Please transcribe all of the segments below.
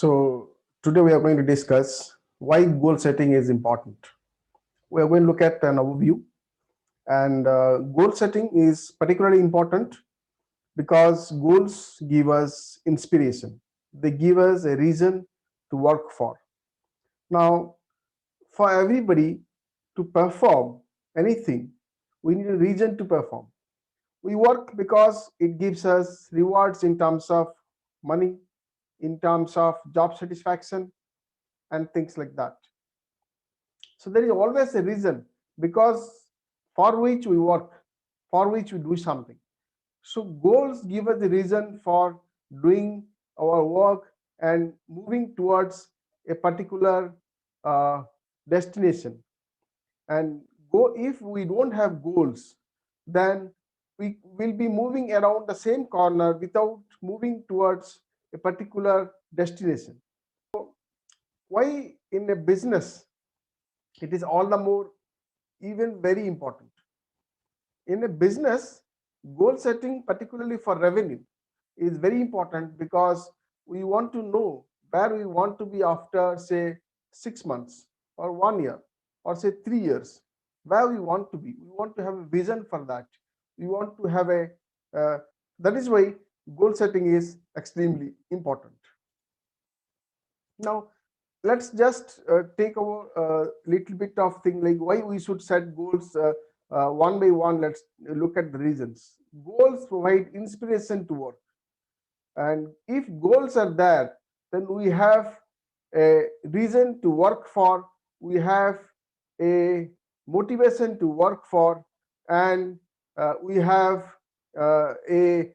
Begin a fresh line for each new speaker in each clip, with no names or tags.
So today we are going to discuss why goal setting is important. We are going to look at an overview, and goal setting is particularly important because goals give us inspiration. They give us a reason to work for. Now, for everybody to perform anything, we need a reason to perform. We work because it gives us rewards in terms of money, in terms of job satisfaction, and things like that. So there is always a reason because for which we work, for which we do something. So goals give us the reason for doing our work and moving towards a particular uh, destination. And go if we don't have goals, then we will be moving around the same corner without moving towards a particular destination. Why in a business it is all the more even very important. In a business, goal setting, particularly for revenue, is very important because we want to know where we want to be after, say, 6 months or 1 year or say 3 years, where we want to be. We want to have a vision for that. We want to have that is why goal setting is extremely important. Now, let's just take a little bit of thing like why we should set goals one by one. Let's look at the reasons. Goals provide inspiration to work, and if goals are there, then we have a reason to work for, we have a motivation to work for, and we have a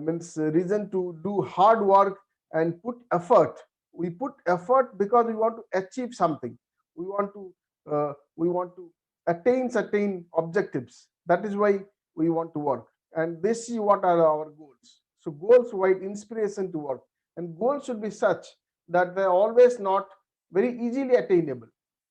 means reason to do hard work and put effort. We put effort because we want to achieve something. We want to attain certain objectives. That is why we want to work, and this is what are our goals. So goals provide inspiration to work, and goals should be such that they're always not very easily attainable.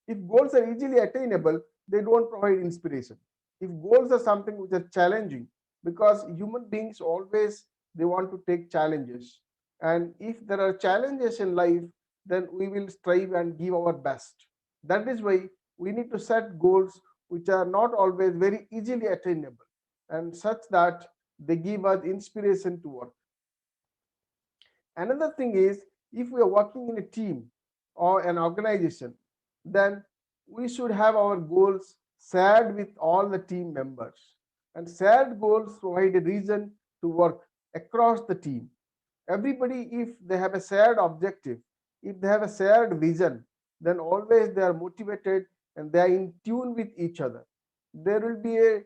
If goals are easily attainable, they don't provide inspiration. If goals are something which are challenging, because human beings always they want to take challenges, and if there are challenges in life, then we will strive and give our best. That is why we need to set goals which are not always very easily attainable, and such that they give us inspiration to work. Another thing is, if we are working in a team or an organization, then we should have our goals shared with all the team members. And shared goals provide a reason to work across the team. Everybody, if they have a shared objective, if they have a shared vision, then always they are motivated and they are in tune with each other. There will be a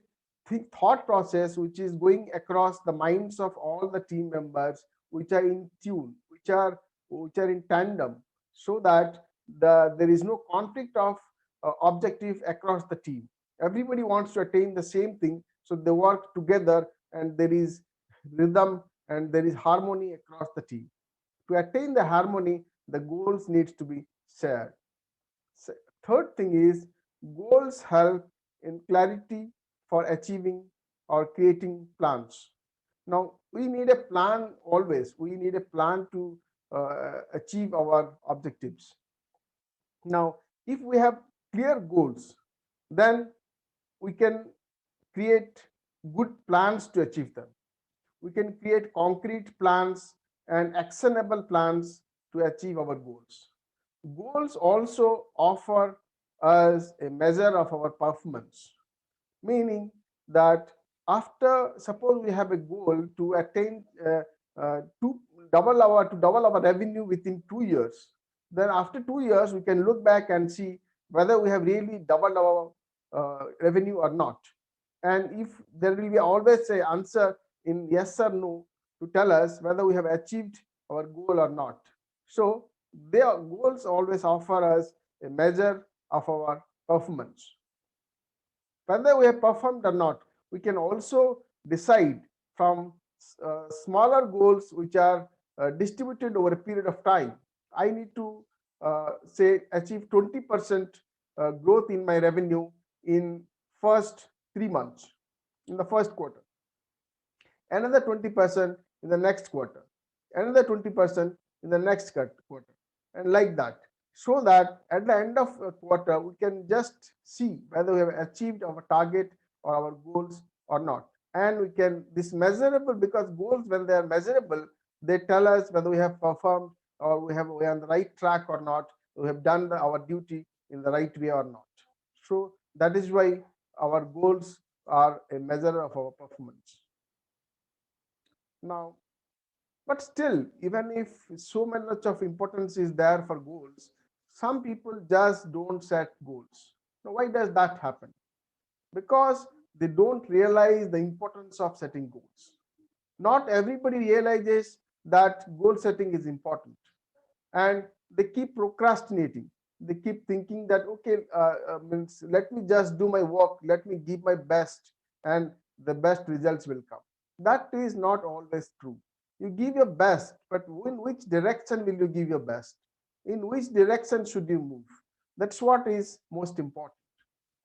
thought process which is going across the minds of all the team members, which are in tune, which are in tandem, so that there is no conflict of objective across the team. Everybody wants to attain the same thing, so they work together, and there is rhythm and there is harmony across the team. To attain the harmony, the goals needs to be shared. Third thing is, goals help in clarity for achieving or creating plans. Now, we need a plan always. We need a plan to achieve our objectives. Now, if we have clear goals, then we can create good plans to achieve them. We can create concrete plans and actionable plans to achieve our goals. Goals also offer us a measure of our performance, meaning that after, suppose we have a goal to attain to double our revenue within 2 years, then after 2 years we can look back and see whether we have really doubled our revenue or not. And if there will be always a answer in yes or no to tell us whether we have achieved our goal or not. So their goals always offer us a measure of our performance. Whether we have performed or not, we can also decide from smaller goals which are distributed over a period of time. I need to say achieve 20% growth in my revenue in first 3 months, in the first quarter, another 20% in the next quarter, another 20% in the next quarter. and like that, so that at the end of a quarter we can just see whether we have achieved our target or our goals or not. And we can this measurable, because goals, when they are measurable, they tell us whether we have performed, or we are on the right track or not, we have done our duty in the right way or not. So that is why our goals are a measure of our performance. Now, but still, even if so much of importance is there for goals, some people just don't set goals. Now, why does that happen? Because they don't realize the importance of setting goals. Not everybody realizes that goal setting is important, and they keep procrastinating. They keep thinking that, okay, means let me just do my work, let me give my best, and the best results will come. That is not always true. You give your best, but in which direction will you give your best? In which direction should you move? That's what is most important.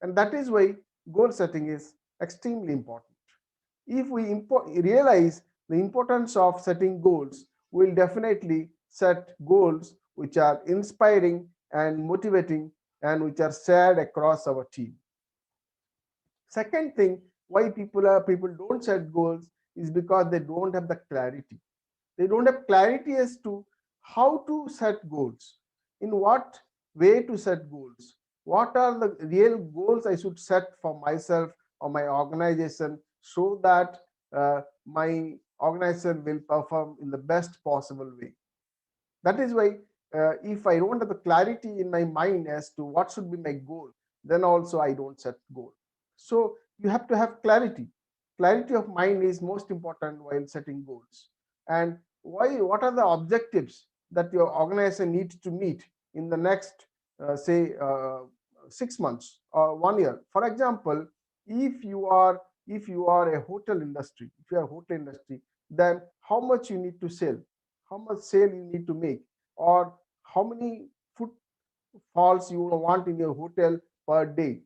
And that is why goal setting is extremely important. If we realize the importance of setting goals, we'll definitely set goals which are inspiring and motivating and which are shared across our team. Second thing, why people don't set goals is because they don't have the clarity. They don't have clarity as to how to set goals, in what way to set goals, what are the real goals I should set for myself or my organization, so that my organization will perform in the best possible way. That is why, if I don't have the clarity in my mind as to what should be my goal, then also I don't set goal. So you have to have clarity. Clarity of mind is most important while setting goals. And why? What are the objectives that your organization needs to meet in the next, say, 6 months or 1 year? For example, if you are a hotel industry, if you are a hotel industry, then how much you need to sell, how much sale you need to make, or how many footfalls you want in your hotel per day.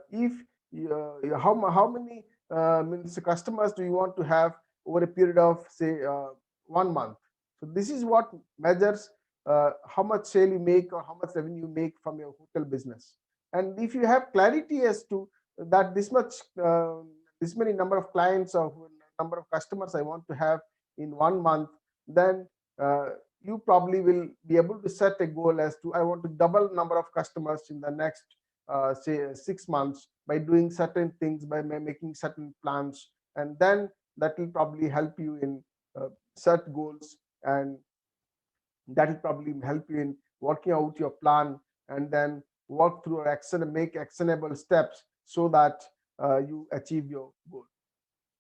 If how many means customers do you want to have over a period of, say, 1 month. So this is what measures how much sale you make or how much revenue you make from your hotel business. And if you have clarity as to that, this much, this many number of clients or number of customers I want to have in 1 month, then you probably will be able to set a goal as to, I want to double number of customers in the next, say, 6 months, by doing certain things, by making certain plans. And then that will probably help you in set goals, and that will probably help you in working out your plan, and then work through make actionable steps, so that you achieve your goal.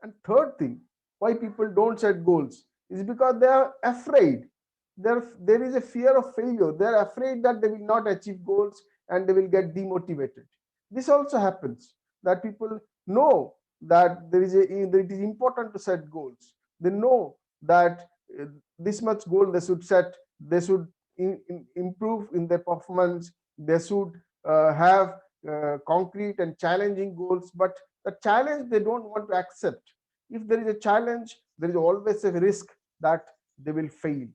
And third thing, why people don't set goals is because they are afraid. There is a fear of failure. They are afraid that they will not achieve goals and they will get demotivated. This also happens, that people know that it is important to set goals. They know that this much goal they should set. They should improve in their performance. They should have concrete and challenging goals, but the challenge they don't want to accept. If there is a challenge, there is always a risk that they will fail.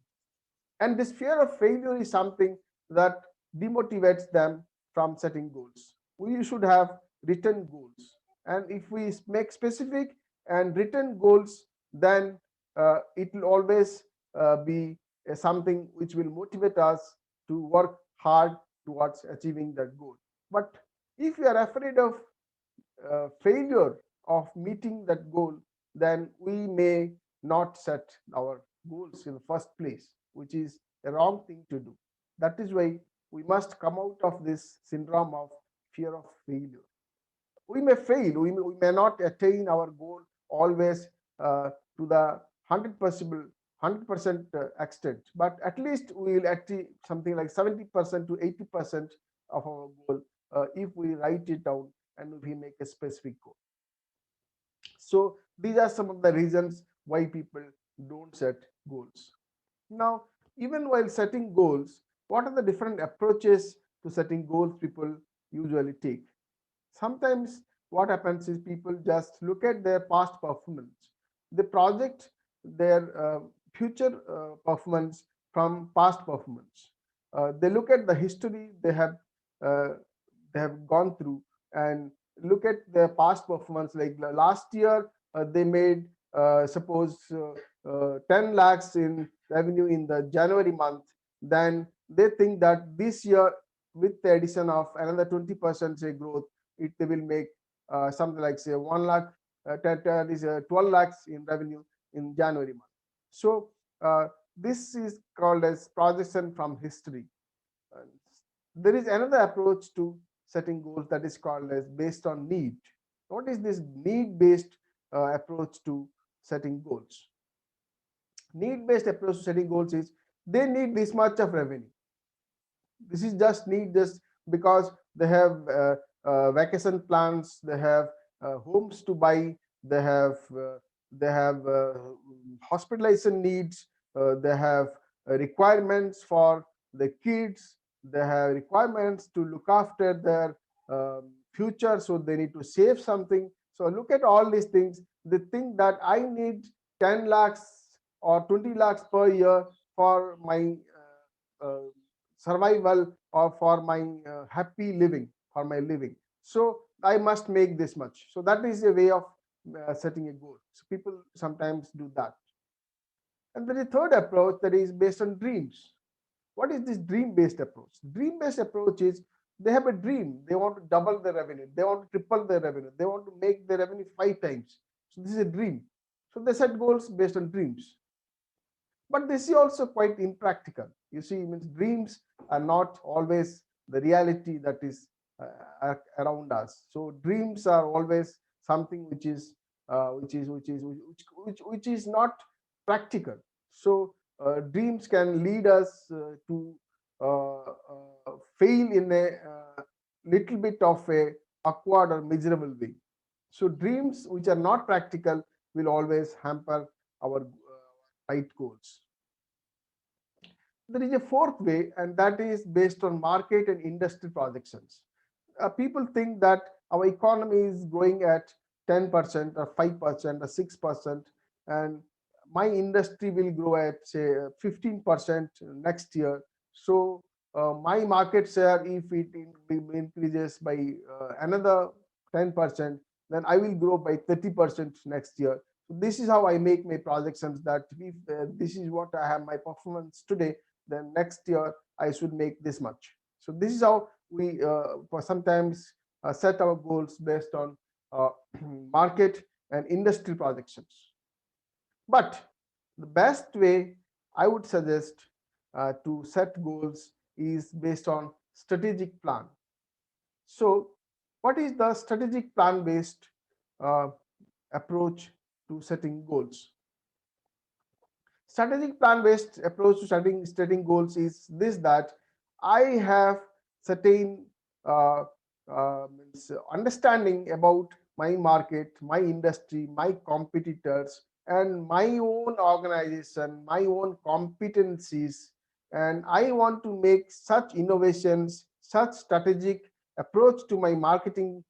And this fear of failure is something that demotivates them from setting goals. We should have written goals. And if we make specific and written goals, then it will always be something which will motivate us to work hard towards achieving that goal. But if we are afraid of failure of meeting that goal, then we may not set our goals in the first place, which is a wrong thing to do. That is why we must come out of this syndrome of fear of failure. We may fail, we may not attain our goal always to the 100% extent, but at least we will achieve something like 70% to 80% of our goal if we write it down and if we make a specific goal. So these are some of the reasons why people don't set goals. Now, even while setting goals, what are the different approaches to setting goals people usually take? Sometimes what happens is people just look at their past performance, they project their future performance from past performance. They look at the history uh, they have gone through and look at their past performance. Like last year, they made suppose 10 lakhs in revenue in the January month. Then they think that this year, with the addition of another 20% say growth, they will make something like say 1 lakh, 12 lakhs in revenue in January month. So this is called as projection from history. And there is another approach to setting goals that is called as based on need. What is this need based approach to setting goals? Need based approach to setting goals is they need this much of revenue. This is just need just because they have vacation plans, they have homes to buy, they have hospitalization needs, they have requirements for the kids, they have requirements to look after their future, so they need to save something. So look at all these things. They think that I need 10 lakhs or 20 lakhs per year for my survival or for my happy living, for my living. So I must make this much. So that is a way of setting a goal. So people sometimes do that. And there is a third approach that is based on dreams. What is this dream based approach? Dream based approach is they have a dream. They want to double their revenue. They want to triple their revenue. They want to make their revenue 5 times. So this is a dream. So they set goals based on dreams. But this is also quite impractical. You see, means dreams are not always the reality that is around us. So dreams are always something which is not practical. So dreams can lead us to fail in a little bit of a awkward or miserable way. So dreams which are not practical will always hamper our right goals. There is a fourth way, and that is based on market and industry projections. People think that our economy is growing at 10% or 5% or 6%, and my industry will grow at say 15% next year. So my market share, if it increases by another 10%, then I will grow by 30% next year. So this is how I make my projections, that if this is what I have my performance today, then next year I should make this much. So this is how we sometimes set our goals based on uh, market and industry projections. But the best way I would suggest to set goals is based on strategic plan. So what is the strategic plan based uh, approach to setting goals? Strategic plan based approach to setting goals is this, that I have certain uh, understanding about my market, my industry, my competitors, and my own organization, my own competencies, and I want to make such innovations, such strategic approach to my marketing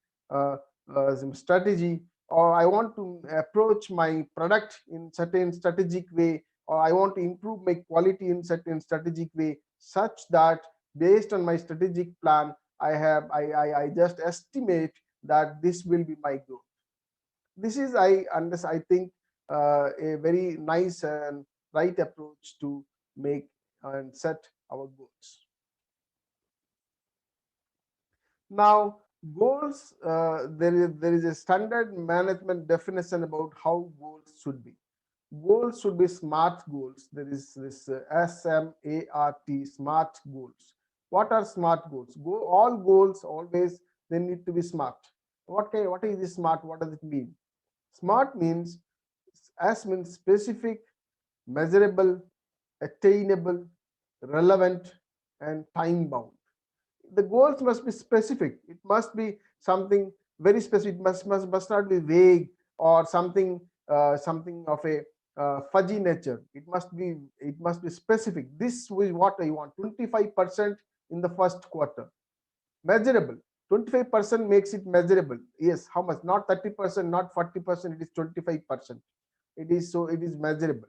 strategy, or I want to approach my product in certain strategic way, or I want to improve my quality in certain strategic way, such that based on my strategic plan, I just estimate that this will be my growth. This is I think a very nice and right approach to make and set our goals. Now, goals, there is a standard management definition about how goals should be. Goals should be SMART goals. There is this SMART, SMART goals. What are SMART goals? All goals always they need to be SMART. What is this SMART? What does it mean? SMART means S means specific, measurable, attainable, relevant, and time bound. The goals must be specific. It must be something very specific. It must not be vague or something of a fuzzy nature. It must be specific. This is what I want. 25% in the first quarter. Measurable. 25% makes it measurable. Yes, how much? Not 30%, not 40%. It is 25%. It is measurable.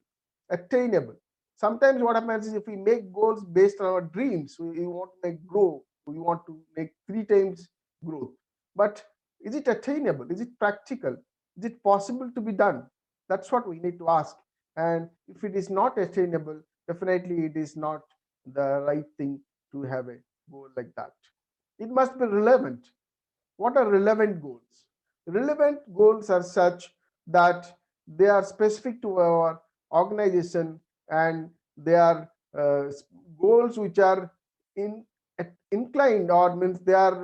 Attainable. sometimes what happens is if we make goals based on our dreams, we want to make grow, we want to make 3 times growth. But is it attainable? Is it practical? Is it possible to be done? That's what we need to ask. And if it is not attainable, definitely it is not the right thing to have a goal like that. It must be relevant. What are relevant goals? Relevant goals are such that they are specific to our organization, and they are goals which are in inclined, or means they are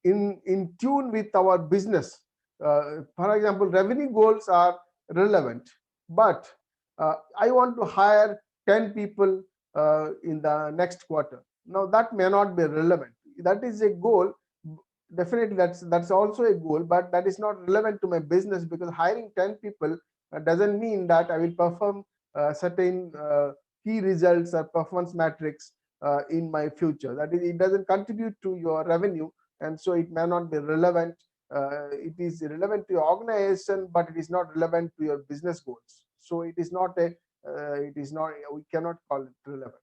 in tune with our business. For example, revenue goals are relevant, but I want to hire 10 people in the next quarter. Now that may not be relevant. That is a goal. Definitely, that's also a goal, but that is not relevant to my business, because hiring 10 people doesn't mean that I will perform certain key results or performance metrics in my future. That is, it doesn't contribute to your revenue, and so it may not be relevant. It is relevant to your organization, but it is not relevant to your business goals. So it is not a it is not, we cannot call it relevant.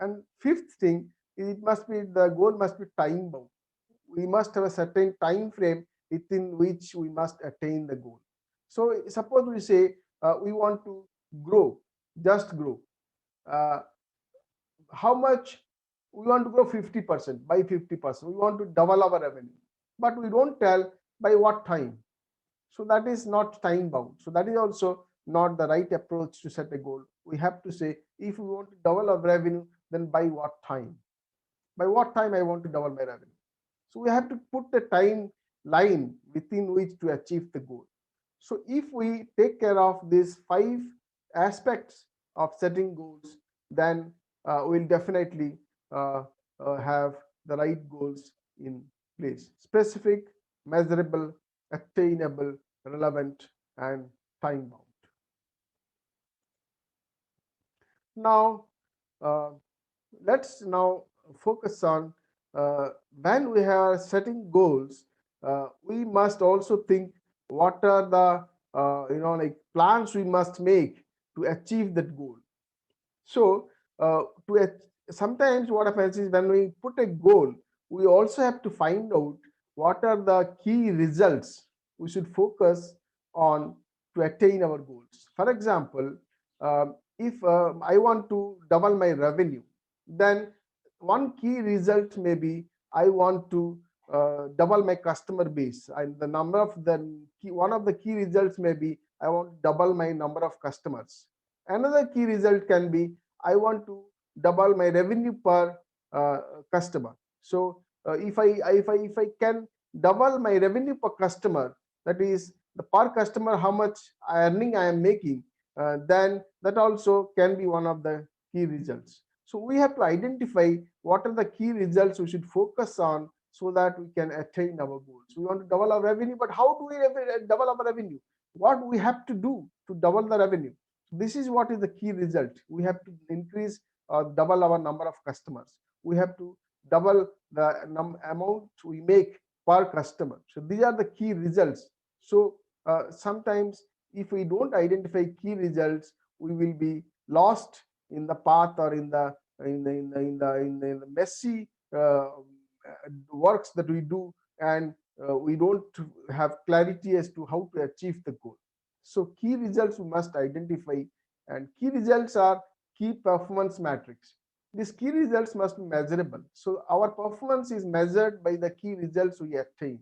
And fifth thing is, it must be, the goal must be time bound. We must have a certain time frame within which we must attain the goal. So suppose we say we want to grow, just grow. Uh, how much we want to grow? 50%. By 50%, we want to double our revenue, but we don't tell by what time. So that is not time bound. So that is also not the right approach to set a goal. We have to say, if we want to double our revenue, then by what time? By what time I want to double my revenue? So we have to put a timeline within which to achieve the goal. So if we take care of these 5 aspects of setting goals, then we'll definitely uh, have the right goals in place: specific, measurable, attainable, relevant, and time bound. Now, uh, let's now focus on, when we are setting goals, we must also think what are the like plans we must make to achieve that goal. So sometimes what happens is, when we put a goal, we also have to find out what are the key results we should focus on to attain our goals. For example, if I want to double my revenue, then one key result may be, I want to double my customer base, and the number of the one of the key results may be, I want to double my number of customers. Another key result can be, I want to double my revenue per uh, customer. So if I can double my revenue per customer, that is the per customer how much earning I am making, then that also can be one of the key results. So we have to identify what are the key results we should focus on, so that we can attain our goals. We want to double our revenue, but how do we double our revenue? What we have to do to double the revenue? This is what is the key result. We have to increase or double our number of customers. We have to double the amount we make per customer. So these are the key results. So sometimes if we don't identify key results, we will be lost in the path, or in the messy works that we do, and we don't have clarity as to how to achieve the goal. So key results we must identify, and key results are key performance metrics. These key results must be measurable. So our performance is measured by the key results we attain.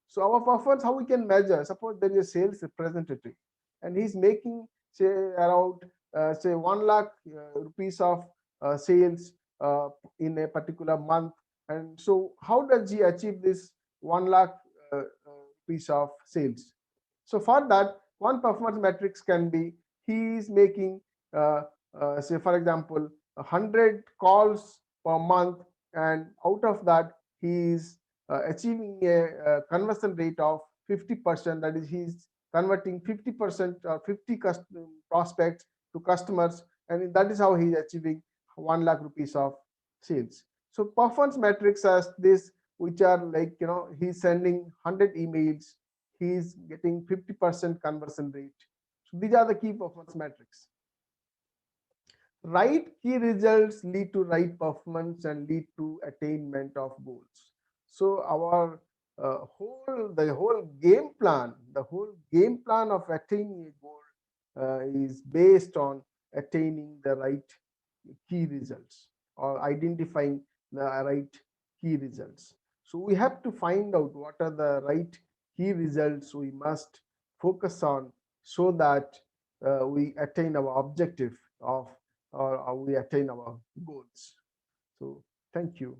So our performance, how we can measure? Suppose there is a sales representative, and he's making, say, around say 1 lakh rupees of sales in a particular month. And so how does he achieve this 1 lakh rupees of sales? So for that, one performance metrics can be, he is making say for example 100 calls per month, and out of that he is achieving a conversion rate of 50%. That is, he is converting 50% or 50 prospects to customers, and that is how he is achieving 1 lakh rupees of sales. So performance metrics as this, which are like, he's sending 100 emails, he is getting 50% conversion rate. So these are the key performance metrics. Right key results lead to right performance and lead to attainment of goals. So our the whole game plan of attaining a goal is based on attaining the right key results or identifying the right key results. So we have to find out what are the right key results we must focus on so that we attain our objective of or we attain our goals. So thank you.